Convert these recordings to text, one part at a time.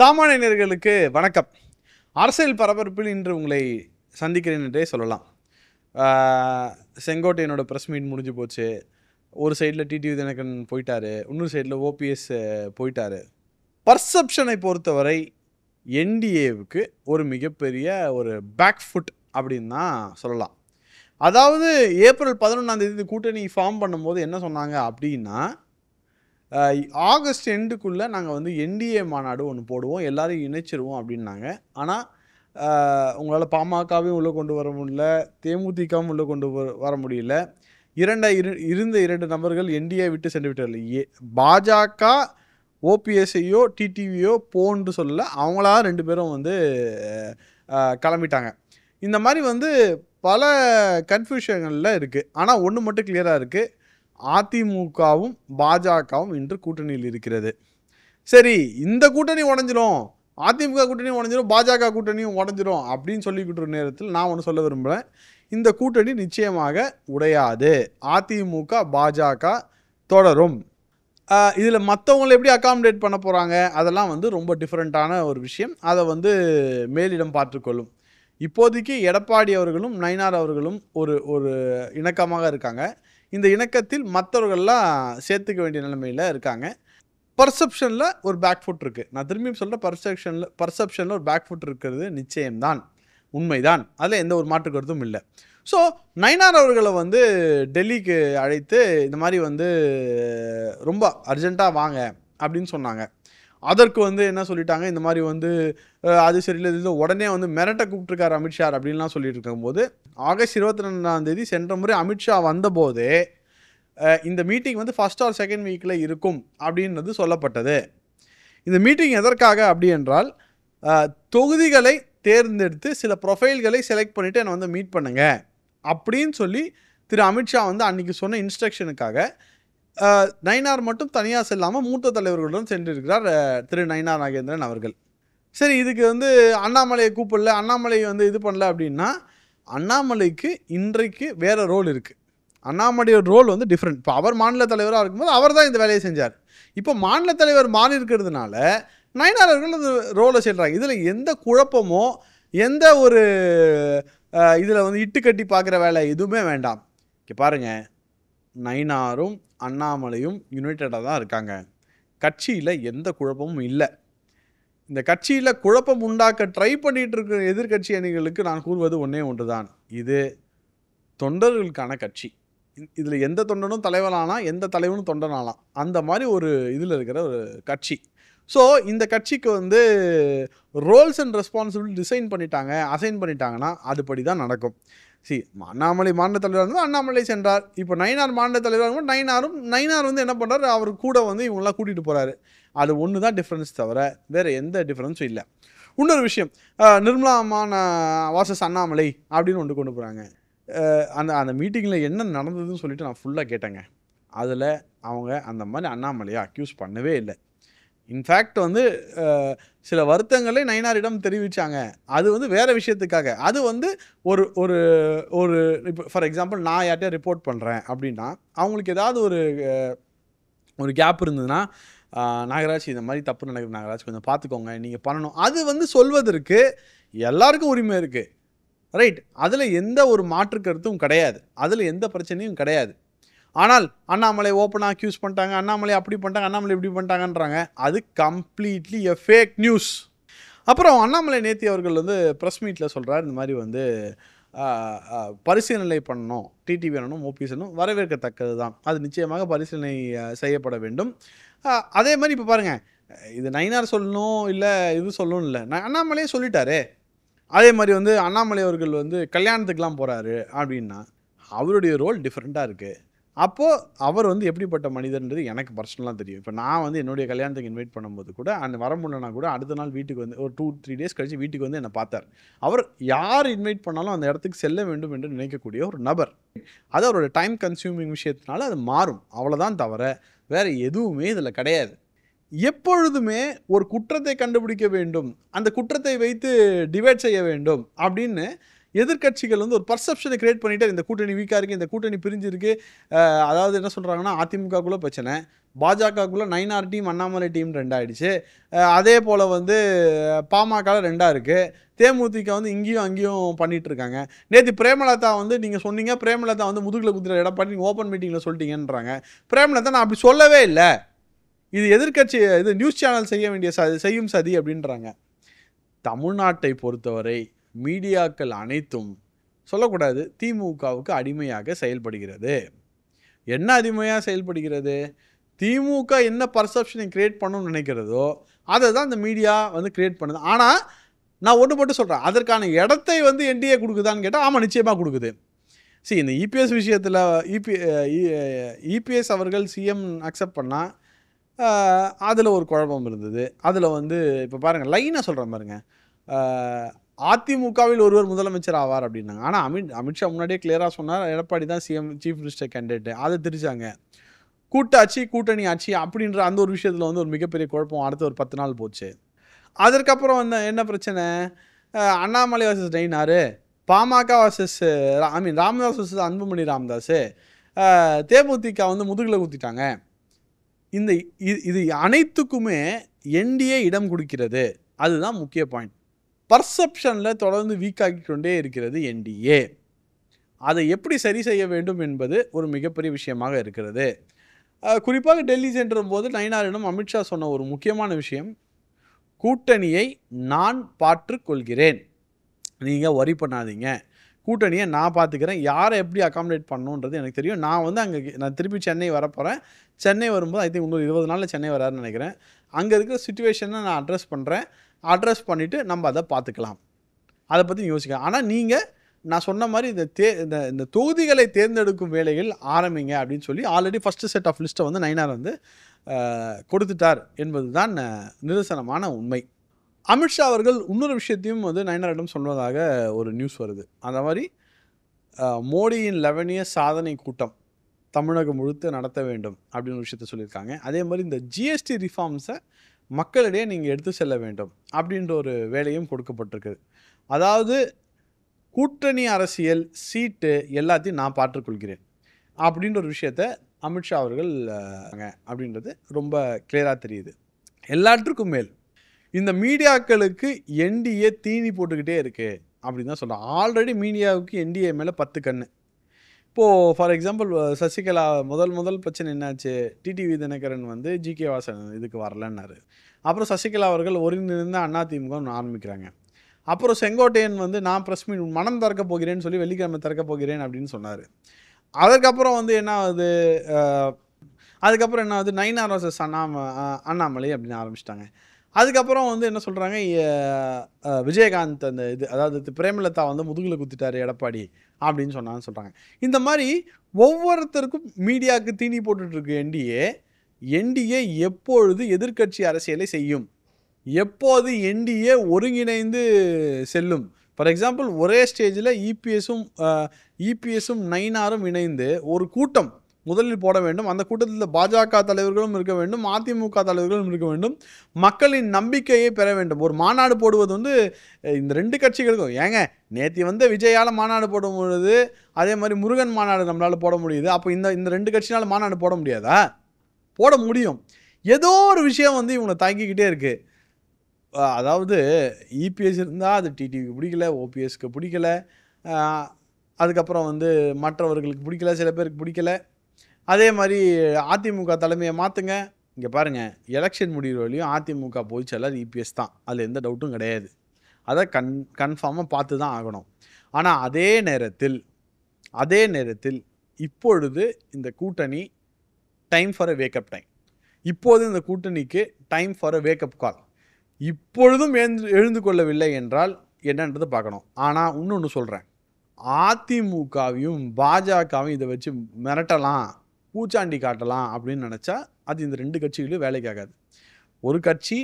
சாமானியர்களுக்கு வணக்கம். அரசியல் பரபரப்பில் இன்று உங்களை சந்திக்கிறேன் என்றே சொல்லலாம். செங்கோட்டையனோட ப்ரெஸ் மீட் முடிஞ்சு போச்சு. ஒரு சைடில் டிடிவி தினகரன் போயிட்டாரு, இன்னொரு சைடில் ஓபிஎஸ் போயிட்டாரு. பர்செப்ஷனை பொறுத்தவரை என்டிஏவுக்கு ஒரு மிகப்பெரிய ஒரு பேக் ஃபுட் அப்படின்னு தான் சொல்லலாம். அதாவது ஏப்ரல் 11 கூட்டணி ஃபார்ம் பண்ணும்போது என்ன சொன்னாங்க அப்படின்னா, ஆகஸ்ட் எண்டுக்குள்ளே நாங்கள் வந்து என்டிஏ மாநாடு ஒன்று போடுவோம், எல்லாரையும் இணைச்சிருவோம் அப்படின்னாங்க. ஆனால் உங்களால் பாமகவையும் உள்ளே கொண்டு வர முடியல, தேமுதிகவும் உள்ளே கொண்டு வர முடியல. இருந்த இரண்டு நபர்கள் என்டிஏ விட்டு சென்று விட்டார்கள். பாஜக ஓபிஎஸ்ஐயோ டிடிவியோ போன்று சொல்லலை, அவங்களா ரெண்டு பேரும் வந்து கிளம்பிட்டாங்க. இந்த மாதிரி வந்து பல கன்ஃபியூஷன்களில் இருக்குது. ஆனால் ஒன்று மட்டும் கிளியராக இருக்குது, அதிமுகவும் பாஜகவும் இன்று கூட்டணியில் இருக்கிறது. சரி, இந்த கூட்டணி உடஞ்சிரும், அதிமுக கூட்டணியும் உடஞ்சிரும், பாஜக கூட்டணியும் உடஞ்சிரும் அப்படின்னு சொல்லிக்கிட்டு நேரத்தில் நான் ஒன்று சொல்ல விரும்புகிறேன். இந்த கூட்டணி நிச்சயமாக உடையாது. அதிமுக பாஜக தொடரும். இதில் மற்றவங்களை எப்படி அகாமடேட் பண்ண போகிறாங்க அதெல்லாம் வந்து ரொம்ப டிஃப்ரெண்ட்டான ஒரு விஷயம். அதை வந்து மேலிடம் பார்த்துக்கொள்ளும். இப்போதைக்கு எடப்பாடி அவர்களும் நயினார் அவர்களும் ஒரு இணக்கமாக இருக்காங்க. இந்த இணக்கத்தில் மற்றவர்கள்லாம் சேர்த்துக்க வேண்டிய நிலைமையில் இருக்காங்க. பர்செப்ஷனில் ஒரு பேக் ஃபுட் இருக்குது. நான் திரும்பியும் சொல்கிறேன், பர்செப்ஷனில் ஒரு பேக் ஃபுட் இருக்கிறது நிச்சயம்தான், உண்மைதான். அதில் எந்த ஒரு மாற்று கருத்தும் இல்லை. ஸோ நயினார் அவர்களை வந்து டெல்லிக்கு அழைத்து இந்த மாதிரி வந்து ரொம்ப அர்ஜெண்ட்டாக வாங்க அப்படின்னு சொன்னாங்க. அதற்கு வந்து என்ன சொல்லிட்டாங்க, இந்த மாதிரி வந்து அது சரியில்லை, இது உடனே வந்து மிரட்ட கூப்பிட்டுருக்காரு அமித்ஷா அப்படின்லாம் சொல்லிட்டு இருக்கும்போது, ஆகஸ்ட் 22 சென்ற முறை அமித்ஷா வந்தபோதே இந்த மீட்டிங் வந்து ஃபர்ஸ்ட் ஆர் செகண்ட் வீக்கில் இருக்கும் அப்படின்றது சொல்லப்பட்டது. இந்த மீட்டிங் எதற்காக அப்படி என்றால், தொகுதிகளை தேர்ந்தெடுத்து சில ப்ரொஃபைல்களை செலக்ட் பண்ணிவிட்டு என்னை வந்து மீட் பண்ணுங்க அப்படின்னு சொல்லி திரு அமித்ஷா வந்து அன்றைக்கி சொன்ன இன்ஸ்ட்ரக்ஷனுக்காக நயினார் மட்டும் தனியாக செல்லாமல் மூத்த தலைவர்களுடன் சென்றிருக்கிறார் திரு நயினார் நாகேந்திரன் அவர்கள். சரி, இதுக்கு வந்து அண்ணாமலையை கூப்பிடல, அண்ணாமலை வந்து இது பண்ணல அப்படின்னா, அண்ணாமலைக்கு இன்றைக்கு வேறு ரோல் இருக்குது. அண்ணாமலையோட ரோல் வந்து டிஃப்ரெண்ட். இப்போ அவர் மாநில தலைவராக இருக்கும்போது அவர் தான் இந்த வேலையை செஞ்சார். இப்போ மாநில தலைவர் மாறி இருக்கிறதுனால நயினார் அவர்கள் அந்த ரோலை செய்கிறாங்க. இதில் எந்த குழப்பமோ எந்த ஒரு இதில் வந்து இட்டுக்கட்டி பார்க்குற வேலை எதுவுமே வேண்டாம். இங்கே பாருங்கள், நயினாரும் அண்ணாமலையும் யுனைடடாக தான் இருக்காங்க. கட்சியில் எந்த குழப்பமும் இல்லை. இந்த கட்சியில் குழப்பம் உண்டாக்க ட்ரை பண்ணிகிட்டு இருக்கிற எதிர்கட்சி அணிகளுக்கு நான் கூறுவது ஒன்றே ஒன்று தான், இது தொண்டர்களுக்கான கட்சி. இதில் எந்த தொண்டனும் தலைவனாலாம், எந்த தலைவனும் தொண்டனாலாம், அந்த மாதிரி ஒரு இதில் இருக்கிற ஒரு கட்சி. ஸோ இந்த கட்சிக்கு வந்து ரோல்ஸ் அண்ட் ரெஸ்பான்சிபிலிட்டி அசைன் பண்ணிட்டாங்கன்னா அதுபடி தான் நடக்கும். அண்ணாமலை மாநில தலைவராக இருந்தால் அண்ணாமலை சென்றார். இப்போ நயினார் மாநில தலைவராக இருக்கும்போது நயினார் வந்து என்ன பண்ணுறாரு, அவர் கூட வந்து இவங்களாம் கூட்டிகிட்டு போகிறாரு. அது ஒன்று தான் டிஃப்ரென்ஸ், தவிர வேறு எந்த டிஃப்ரென்ஸும் இல்லை. இன்னொரு விஷயம், நிர்மலா வாசஸ் அண்ணாமலை அப்படின்னு ஒன்று கொண்டு போகிறாங்க. அந்த மீட்டிங்கில் என்ன நடந்ததுன்னு சொல்லிட்டு நான் ஃபுல்லாக கேட்டேங்க. அதில் அவங்க அந்த மாதிரி அண்ணாமலையை அக்யூஸ் பண்ணவே இல்லை. இன்ஃபேக்ட் வந்து சில வருத்தங்களை நயினாரிடம் தெரிவித்தாங்க. அது வந்து வேறு விஷயத்துக்காக. அது வந்து ஒரு ஒரு ஒரு இப்போ ஃபார் எக்ஸாம்பிள் நான் யார்கிட்டயா ரிப்போர்ட் பண்ணுறேன் அப்படின்னா, அவங்களுக்கு ஏதாவது ஒரு கேப் இருந்ததுன்னா, நாகராஜ் இந்த மாதிரி தப்பு நடக்குது, நாகராஜ் கொஞ்சம் பார்த்துக்கோங்க, நீங்கள் பண்ணணும், அது வந்து சொல்வதற்கு எல்லாருக்கும் உரிமை இருக்குது, ரைட்? அதில் எந்த ஒரு மாற்று கருத்தும் கிடையாது, அதில் எந்த பிரச்சனையும் கிடையாது. ஆனால் அண்ணாமலை ஓப்பனாக அக்யூஸ் பண்ணிட்டாங்க, அண்ணாமலை அப்படி பண்ணிட்டாங்க, அண்ணாமலை இப்படி பண்ணிட்டாங்கன்றாங்க. அது கம்ப்ளீட்லி எ ஃபேக் நியூஸ். அப்புறம் அண்ணாமலை நேத்தி அவர்கள் வந்து ப்ரெஸ் மீட்டில் சொல்கிறார், இந்த மாதிரி வந்து பரிசீலனை பண்ணணும், டிடிவி வேணும், ஓபிஎஸ் வேணும், வரவேற்கத்தக்கது தான், அது நிச்சயமாக பரிசீலனை செய்யப்பட வேண்டும். அதே மாதிரி இப்போ பாருங்கள், இது நயினார் சொல்லணும் இல்லை இது சொல்லணும் இல்லை, அண்ணாமலையே சொல்லிட்டாரு. அதே மாதிரி வந்து அண்ணாமலை அவர்கள் வந்து கல்யாணத்துக்கெலாம் போகிறாரு அப்படின்னா அவருடைய ரோல் டிஃப்ரெண்ட்டாக இருக்குது. அப்போது அவர் வந்து எப்படிப்பட்ட மனிதன்றது எனக்கு பர்சனலாக தெரியும். இப்போ நான் வந்து என்னுடைய கல்யாணத்துக்கு இன்வைட் பண்ணும்போது கூட அந்த வர முடியலனா கூட அடுத்த நாள் வீட்டுக்கு வந்து ஒரு 2-3 டேஸ் கழித்து வீட்டுக்கு வந்து என்னை பார்த்தார். அவர் யார் இன்வைட் பண்ணாலும் அந்த இடத்துக்கு செல்ல வேண்டும் என்று நினைக்கக்கூடிய ஒரு நபர். அது அவரோட டைம் கன்சியூமிங் விஷயத்தினால அது மாறும், அவ்வளோதான், தவிர வேறு எதுவுமே இதில் கிடையாது. எப்பொழுதுமே ஒரு குற்றத்தை கண்டுபிடிக்க வேண்டும், அந்த குற்றத்தை வைத்து டிபேட் செய்ய வேண்டும் அப்படின்னு எதிர்க்கட்சிகள் வந்து ஒரு பர்செப்ஷனை கிரியேட் பண்ணிட்டு இந்த கூட்டணி வீக்காக இருக்குது, இந்த கூட்டணி பிரிஞ்சிருக்கு. அதாவது என்ன சொல்கிறாங்கன்னா, அதிமுகக்குள்ளே பிரச்சனை, பாஜகக்குள்ளே நயினார் டீம் அண்ணாமலை டீம் ரெண்டாயிடுச்சு. அதே போல் வந்து பாமக ரெண்டாக இருக்குது. தேமுதிக வந்து இங்கேயும் அங்கேயும் பண்ணிட்டு இருக்காங்க. நேற்று பிரேமலதா வந்து நீங்கள் சொன்னீங்க, பிரேமலதா வந்து முதுகில் குத்துற எடப்பாடி நீங்கள் ஓப்பன் மீட்டிங்கில் சொல்லிட்டீங்கன்றாங்க. பிரேமலதா நான் அப்படி சொல்லவே இல்லை, இது எதிர்க்கட்சி, இது நியூஸ் சேனல் செய்ய வேண்டிய செய்யும் சதி அப்படின்றாங்க. தமிழ்நாட்டை பொறுத்தவரை மீடியாக்கள் அனைத்தும் சொல்லக்கூடாது, திமுகவுக்கு அடிமையாக செயல்படுகிறது. என்ன அடிமையாக செயல்படுகிறது? திமுக என்ன பர்செப்ஷனை கிரியேட் பண்ணணும்னு நினைக்கிறதோ அதை தான் இந்த மீடியா வந்து கிரியேட் பண்ணுது. ஆனால் நான் ஒன்று மட்டும் சொல்கிறேன், அதற்கான இடத்தை வந்து என்டிஏ கொடுக்குதான்னு கேட்டால் ஆமாம், நிச்சயமாக கொடுக்குது. இந்த இபிஎஸ் விஷயத்தில் இபிஎஸ் அவர்கள் சிஎம் அக்செப்ட் பண்ணால் அதில் ஒரு குழப்பம் இருந்தது. அதில் வந்து இப்போ பாருங்கள், லைனாக சொல்கிறேன் பாருங்கள், அதிமுகவில் ஒருவர் முதலமைச்சர் ஆவார் அப்படின்னாங்க. ஆனால் அமித்ஷா முன்னாடியே கிளியராக சொன்னார், எடப்பாடி தான் சிஎம் சீஃப் மினிஸ்டர் கேண்டிடேட். அதை திரிச்சாங்க. கூட்டாட்சி கூட்டணி ஆட்சி அப்படின்ற அந்த ஒரு விஷயத்தில் வந்து ஒரு மிகப்பெரிய குழப்பம் அடுத்த ஒரு 10 நாள் போச்சு. அதற்கப்புறம் வந்து என்ன பிரச்சனை, Annamalai versus Nainar, PMK versus Ramadoss versus Anbumani Ramadoss, DMDK வந்து முதுகில் குத்திட்டாங்க. இது அனைத்துக்குமே என்டிஏ இடம் கொடுக்கிறது. அதுதான் முக்கிய பாயிண்ட். பர்செப்ஷனில் தொடர்ந்து வீக்காகி கொண்டே இருக்கிறது என்டிஏ. அதை எப்படி சரி செய்ய வேண்டும் என்பது ஒரு மிகப்பெரிய விஷயமாக இருக்கிறது. குறிப்பாக டெல்லி சென்ற போது நயினாரிடம் அமித்ஷா சொன்ன ஒரு முக்கியமான விஷயம், கூட்டணியை நான் பார்த்துக்கொள்கிறேன், நீங்கள் வரி பண்ணாதீங்க, கூட்டணியை நான் பார்த்துக்கிறேன், யாரை எப்படி அகாமடேட் பண்ணணுன்றது எனக்கு தெரியும். நான் வந்து நான் திருப்பி சென்னை வரப்போகிறேன். சென்னை வரும்போது ஐ திங்க் இன்னொரு 20 நாளில் சென்னை வராருன்னு நினைக்கிறேன். அங்கே இருக்கிற சிச்சுவேஷனை நான் அட்ரஸ் பண்ணுறேன். அட்ரஸ் பண்ணிவிட்டு நம்ம அதை பார்த்துக்கலாம், அதை பற்றி யோசிக்கலாம். ஆனால் நீங்கள் நான் சொன்ன மாதிரி இந்த தொகுதிகளை தேர்ந்தெடுக்கும் வேலைகள் ஆரம்பிங்க அப்படின்னு சொல்லி ஆல்ரெடி ஃபஸ்ட்டு செட் ஆஃப் லிஸ்ட்டை வந்து நயினார் வந்து கொடுத்துட்டார் என்பது தான் நிதர்சனமான உண்மை. அமித்ஷா அவர்கள் இன்னொரு விஷயத்தையும் வந்து நயினாரிடம் சொன்னதாக ஒரு நியூஸ் வருது. அந்த மாதிரி மோடியின் 11 இயர் சாதனை கூட்டம் தமிழகம் முழுத்து நடத்த வேண்டும் அப்படின்னு ஒரு விஷயத்த சொல்லியிருக்காங்க. அதே மாதிரி இந்த ஜிஎஸ்டி ரிஃபார்ம்ஸை மக்களிடையே நீங்கள் எடுத்து செல்ல வேண்டும் அப்படின்ற ஒரு வேலையும் கொடுக்கப்பட்டிருக்குது. அதாவது கூட்டணி அரசியல் சீட்டு எல்லாத்தையும் நான் பார்த்துக்கொள்கிறேன் அப்படின்ற ஒரு விஷயத்த அமித்ஷா அவர்கள் அப்படின்றது ரொம்ப கிளியராக தெரியுது. எல்லாற்றுக்கும் மேல் இந்த மீடியாக்களுக்கு என்டிஏ தீனி போட்டுக்கிட்டே இருக்குது அப்படின்னு தான் சொல்கிறேன். ஆல்ரெடி மீடியாவுக்கு என்டிஏ மேலே 10 கண்ணு. இப்போது ஃபார் எக்ஸாம்பிள் சசிகலா முதல் பிரச்சனை என்னாச்சு, டிடிவி தினகரன் வந்து ஜிகே வாசன் இதுக்கு வரலன்னாரு. அப்புறம் சசிகலா அவர்கள் ஒருங்கிணைந்த அதிமுக ஆரம்பிக்கிறாங்க. அப்புறம் செங்கோட்டையன் வந்து நான் ப்ரெஸ் மீட் மனம் திறக்க போகிறேன்னு சொல்லி வெள்ளிக்கிழமை திறக்க போகிறேன் அப்படின்னு சொன்னார். அதுக்கப்புறம் வந்து என்ன ஆகுது, அதுக்கப்புறம் என்ன ஆகுது, நயினார் வர்சஸ் அண்ணாமலை அப்படின்னு ஆரம்பிச்சிட்டாங்க. அதுக்கப்புறம் வந்து என்ன சொல்கிறாங்க, விஜயகாந்த் அந்த அதாவது பிரேமலதா வந்து முதுகில் குத்திட்டாரு எடப்பாடி அப்படின்னு சொல்கிறாங்க. இந்த மாதிரி ஒவ்வொருத்தருக்கும் மீடியாவுக்கு தீனி போட்டுட்ருக்கு என்டிஏ எப்பொழுது எதிர்க்கட்சி அரசியலை செய்யும், எப்போது என்டிஏ ஒருங்கிணைந்து செல்லும். ஃபார் எக்ஸாம்பிள் ஒரே ஸ்டேஜில் இபிஎஸும் நயினாரும் இணைந்து ஒரு கூட்டம் முதலில் போட வேண்டும். அந்த கூட்டத்தில் பாஜக தலைவர்களும் இருக்க வேண்டும், அதிமுக தலைவர்களும் இருக்க வேண்டும், மக்களின் நம்பிக்கையை பெற வேண்டும். ஒரு மாநாடு போடுவது வந்து இந்த 2 கட்சிகளுக்கும், ஏங்க நேற்று வந்து விஜயால் மாநாடு போட முடியுது, அதே மாதிரி முருகன் மாநாடு நம்மளால் போட முடியுது. அப்போ இந்த 2 கட்சினால் மாநாடு போட முடியாதா? போட முடியும். ஏதோ ஒரு விஷயம் வந்து இவங்களை தாங்கிக்கிட்டே இருக்குது. அதாவது இபிஎஸ் இருந்தால் அது டிடிவிக்கு பிடிக்கல, ஓபிஎஸ்க்கு பிடிக்கல, அதுக்கப்புறம் வந்து மற்றவர்களுக்கு பிடிக்கல, சில பேருக்கு பிடிக்கல. அதே மாதிரி அதிமுக தலைமையை மாற்றுங்க. இங்கே பாருங்கள், எலெக்ஷன் முடிகிற வரையும் அதிமுக போயிச்சால இபிஎஸ் தான், அதில் எந்த டவுட்டும் கிடையாது. அதை கன்ஃபார்மாக பார்த்து தான் ஆகணும். ஆனால் அதே நேரத்தில் இப்பொழுது இந்த கூட்டணி time for a wake up time. இப்போது இந்த கூட்டணிக்கு டைம் ஃபார் அ வேக்கப் கால். இப்பொழுதும் எழுந்து கொள்ளவில்லை என்றால் என்னன்றது பார்க்கணும். ஆனால் இன்னொன்று சொல்கிறேன், அதிமுகவையும் பாஜகவையும் இதை வச்சு மிரட்டலாம், பூச்சாண்டி காட்டலாம் அப்படின்னு நினச்சா அது இந்த 2 கட்சிகளும் வேலைக்காகாது. ஒரு கட்சி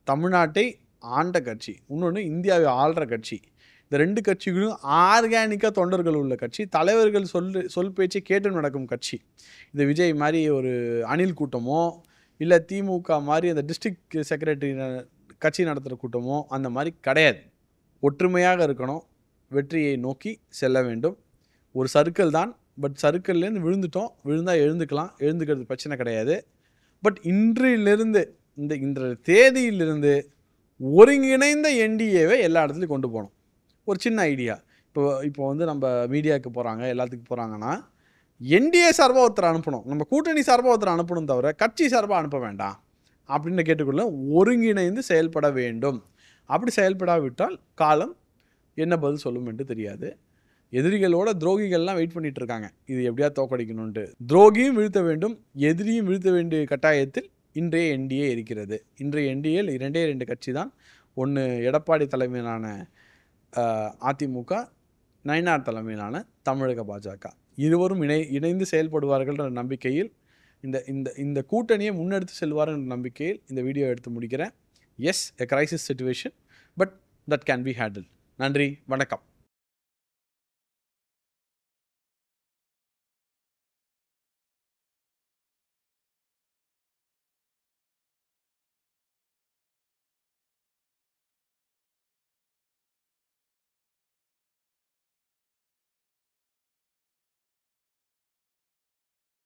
தமிழ்நாட்டை ஆண்ட கட்சி, இன்னொன்று இந்தியாவை ஆள்ற கட்சி. இந்த 2 கட்சிகளும் ஆர்கானிக்காக தொண்டர்கள் உள்ள கட்சி, தலைவர்கள் சொல் பேச்சை கேட்டு நடக்கும் கட்சி. இந்த விஜய் மாதிரி ஒரு அணில் கூட்டமோ இல்லை திமுக மாதிரி அந்த டிஸ்ட்ரிக்ட் செக்ரட்டரி கட்சி நடத்துகிற கூட்டமோ அந்த மாதிரி கிடையாது. ஒற்றுமையாக இருக்கணும், வெற்றியை நோக்கி செல்ல வேண்டும். ஒரு சர்க்கிள் தான். பட் சர்க்கிள்லேருந்து விழுந்துட்டோம். விழுந்தால் எழுந்துக்கலாம். எழுந்துக்கிறது பிரச்சனை கிடையாது. பட் இன்றிலிருந்து இந்த தேதியிலிருந்து ஒருங்கிணைந்த என்டிஏவை எல்லா இடத்துலையும் கொண்டு போகணும். ஒரு சின்ன ஐடியா. இப்போ வந்து நம்ம மீடியாவுக்கு போகிறாங்க, எல்லாத்துக்கும் போகிறாங்கன்னா என்டிஏ சார்பாக ஒருத்தர் அனுப்பணும். நம்ம கூட்டணி சார்பாக ஒருத்தர் அனுப்பணும் தவிர கட்சி சார்பாக அனுப்ப வேண்டாம் அப்படின்னு கேட்டுக்கொள்ள ஒருங்கிணைந்து செயல்பட வேண்டும். அப்படி செயல்படாவிட்டால் காலம் என்ன பதில் சொல்லும் என்று தெரியாது. எதிரிகளோட துரோகிகள்லாம் வெயிட் பண்ணிட்டு இருக்காங்க இது எப்படியா தோக்கடிக்கணும்ட்டு. துரோகியும் வீழ்த்த வேண்டும், எதிரியும் வீழ்த்த வேண்டிய கட்டாயத்தில் இன்றைய என்டிஏ இருக்கிறது. இன்றைய என்டிஏயில் 2 கட்சி தான். ஒன்று எடப்பாடி தலைமையிலான அதிமுக, நயினார் தலைமையிலான தமிழக பாஜக. இருவரும் இணைந்து செயல்படுவார்கள் என்ற நம்பிக்கையில் இந்த கூட்டணியை முன்னெடுத்து செல்வார் என்ற நம்பிக்கையில் இந்த வீடியோ எடுத்து முடிக்கிறேன். Yes, a crisis situation, but that can be handle. நன்றி, வணக்கம்.